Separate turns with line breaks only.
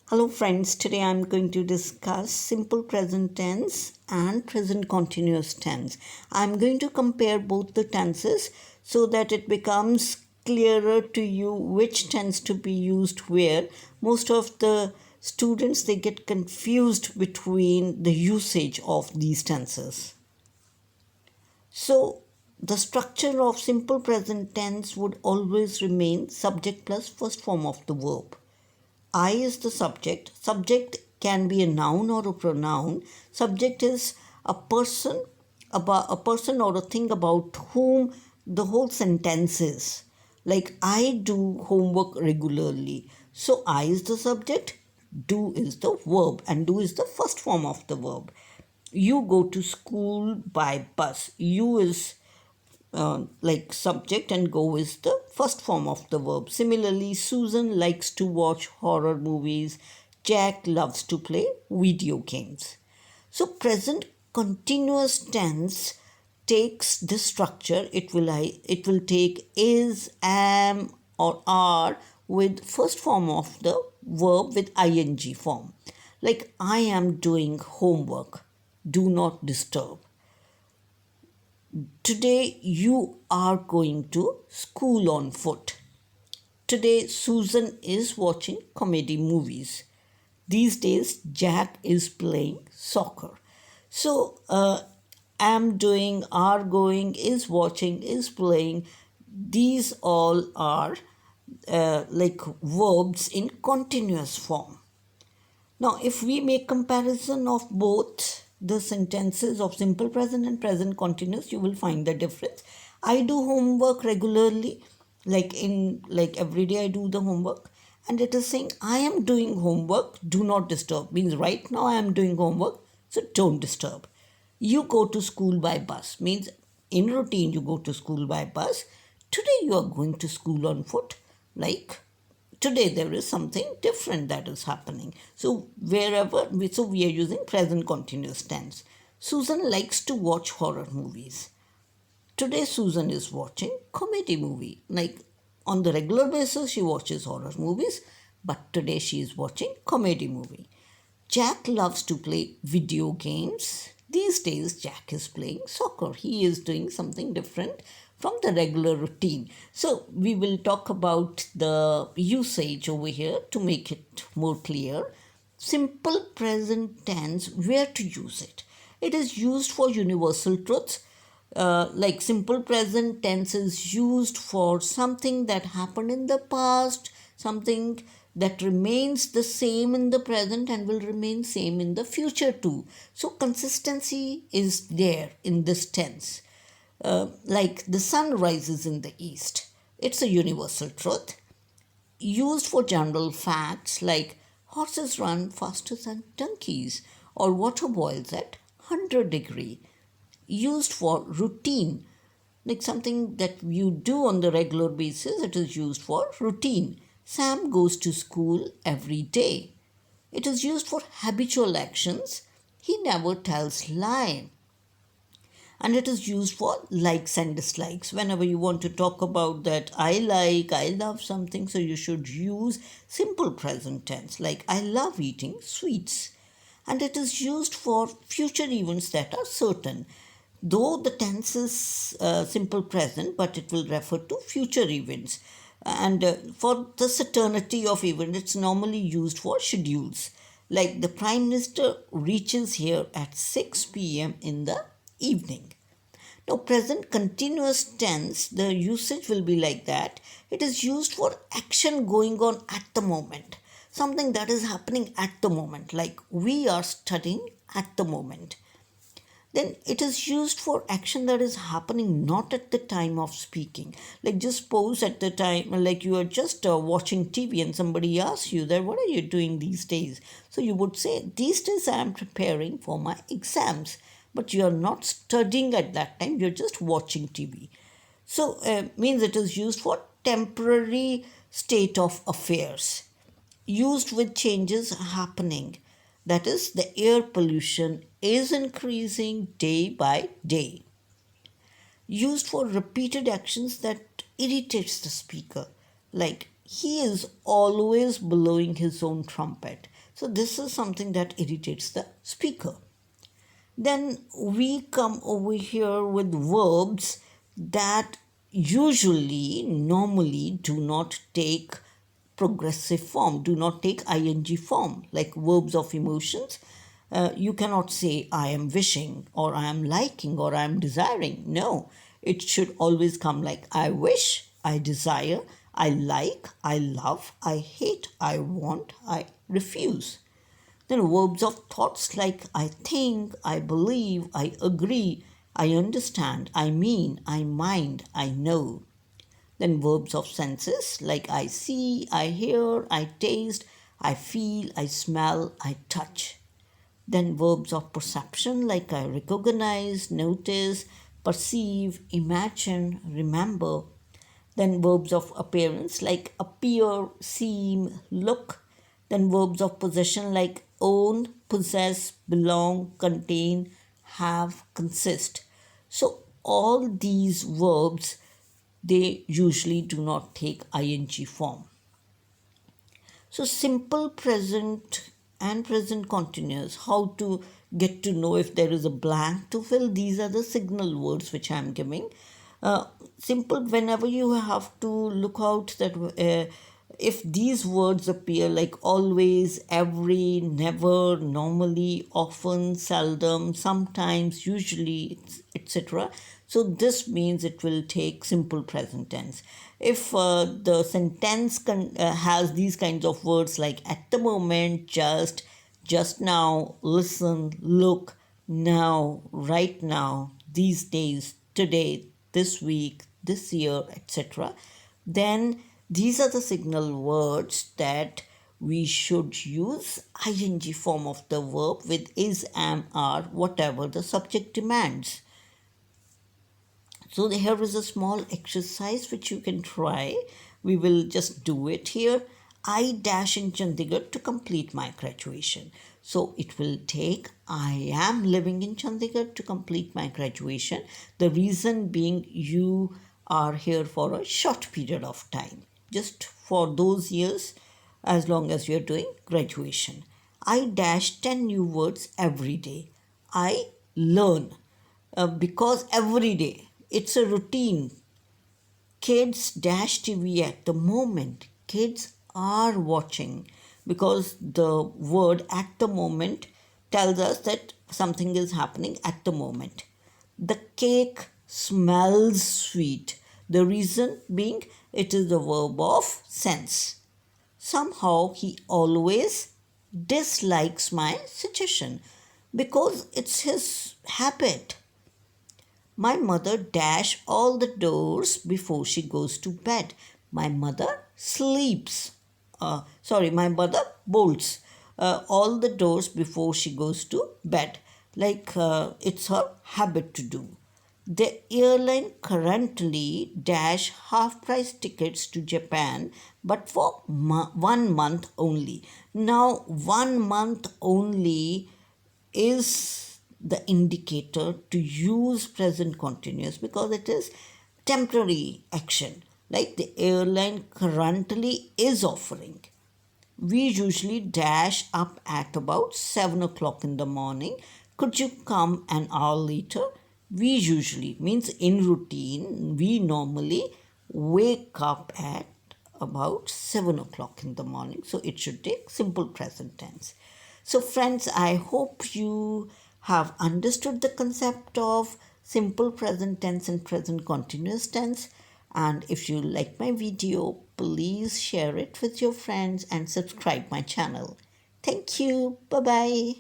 Hello friends, today I'm going to discuss simple present tense and present continuous tense. I'm going to compare both the tenses so that it becomes clearer to you which tense to be used where. Most of the students they get confused between the usage of these tenses. So the structure of simple present tense would always remain subject plus first form of the verb. I is the subject. Subject can be a noun or a pronoun. Subject is a person, about a person or a thing about whom the whole sentence is. Like I do homework regularly. So I is the subject, do is the verb, and do is the first form of the verb. You go to school by bus. You is like subject and go is the first form of the verb. Similarly, Susan likes to watch horror movies. Jack loves to play video games. So present continuous tense takes this structure. It will take is, am, or are with first form of the verb with ing form. Like I am doing homework. Do not disturb. Today you are going to school on foot. Today Susan is watching comedy movies. These days Jack is playing soccer. So am doing, are going, is watching, is playing. These all are like verbs in continuous form. Now, if we make comparison of both the sentences of simple present and present continuous, you will find the difference. I do homework regularly, like every day I do the homework, and it is saying I am doing homework, do not disturb. Means right now I am doing homework, so don't disturb. You go to school by bus, means in routine you go to school by bus. Today you are going to school on foot, like today there is something different that is happening. So we are using present continuous tense. Susan likes to watch horror movies. Today Susan is watching comedy movie. Like on the regular basis she watches horror movies, but today she is watching comedy movie. Jack loves to play video games. These days, Jack is playing soccer. He is doing something different from the regular routine. So, we will talk about the usage over here to make it more clear. Simple present tense, where to use it? It is used for universal truths. Like simple present tense is used for something that happened in the past, something that remains the same in the present and will remain same in the future too. So consistency is there in this tense. Like the sun rises in the east. It's a universal truth. Used for general facts like horses run faster than donkeys or water boils at 100 degree. Used for routine, like something that you do on the regular basis, it is used for routine. Sam goes to school every day. It is used for habitual actions. He never tells lie. And it is used for likes and dislikes. Whenever you want to talk about that, I love something, so you should use simple present tense, like I love eating sweets. And it is used for future events that are certain. Though the tense is simple present, but it will refer to future events. And for the certainty of event, it's normally used for schedules. Like the Prime Minister reaches here at 6 p.m. in the evening. Now, present continuous tense, the usage will be like that. It is used for action going on at the moment. Something that is happening at the moment, like we are studying at the moment. Then it is used for action that is happening not at the time of speaking. Like just suppose at the time, like you are just watching TV and somebody asks you that, what are you doing these days? So you would say, these days I am preparing for my exams. But you are not studying at that time, you're just watching TV. So means it is used for temporary state of affairs, used with changes happening. That is, the air pollution is increasing day by day. Used for repeated actions that irritates the speaker. Like, he is always blowing his own trumpet. So this is something that irritates the speaker. Then we come over here with verbs that normally do not take progressive form, do not take ing form, like verbs of emotions. You cannot say I am wishing or I am liking or I am desiring. No, it should always come like I wish, I desire, I like, I love, I hate, I want, I refuse. Then verbs of thoughts like I think, I believe, I agree, I understand, I mean, I mind, I know. Then verbs of senses like I see, I hear, I taste, I feel, I smell, I touch. Then verbs of perception like I recognize, notice, perceive, imagine, remember. Then verbs of appearance like appear, seem, look. Then verbs of possession like own, possess, belong, contain, have, consist. So all these verbs, they usually do not take ing form. So simple present and present continuous, how to get to know if there is a blank to fill. These are the signal words which I am giving. Simple, whenever you have to look out that if these words appear like always, every, never, normally, often, seldom, sometimes, usually, etc. So this means it will take simple present tense. If the sentence has these kinds of words like at the moment, just now, listen, look, now, right now, these days, today, this week, this year, etc., then these are the signal words that we should use ing form of the verb with is, am, are, whatever the subject demands. So here is a small exercise which you can try. We will just do it here. I dash in Chandigarh to complete my graduation. So it will take I am living in Chandigarh to complete my graduation. The reason being you are here for a short period of time, just for those years as long as you are doing graduation. I dash 10 new words every day. I learn because every day it's a routine. Kids dash TV at the moment. Kids are watching because the word at the moment tells us that something is happening at the moment. The cake smells sweet. The reason being it is the verb of sense. Somehow he always dislikes my suggestion because it's his habit. My mother dash all the doors before she goes to bed. My mother sleeps. My mother bolts all the doors before she goes to bed. It's her habit to do. The airline currently dash half price tickets to Japan, but for 1 month only. Now, 1 month only is the indicator to use present continuous because it is temporary action, like the airline currently is offering. We usually dash up at about 7 o'clock in the morning. Could you come an hour later? We usually means in routine, we normally wake up at about 7 o'clock in the morning. So it should take simple present tense. So, friends, I hope you have understood the concept of simple present tense and present continuous tense. And if you like my video, please share it with your friends and subscribe my channel. Thank you. Bye bye.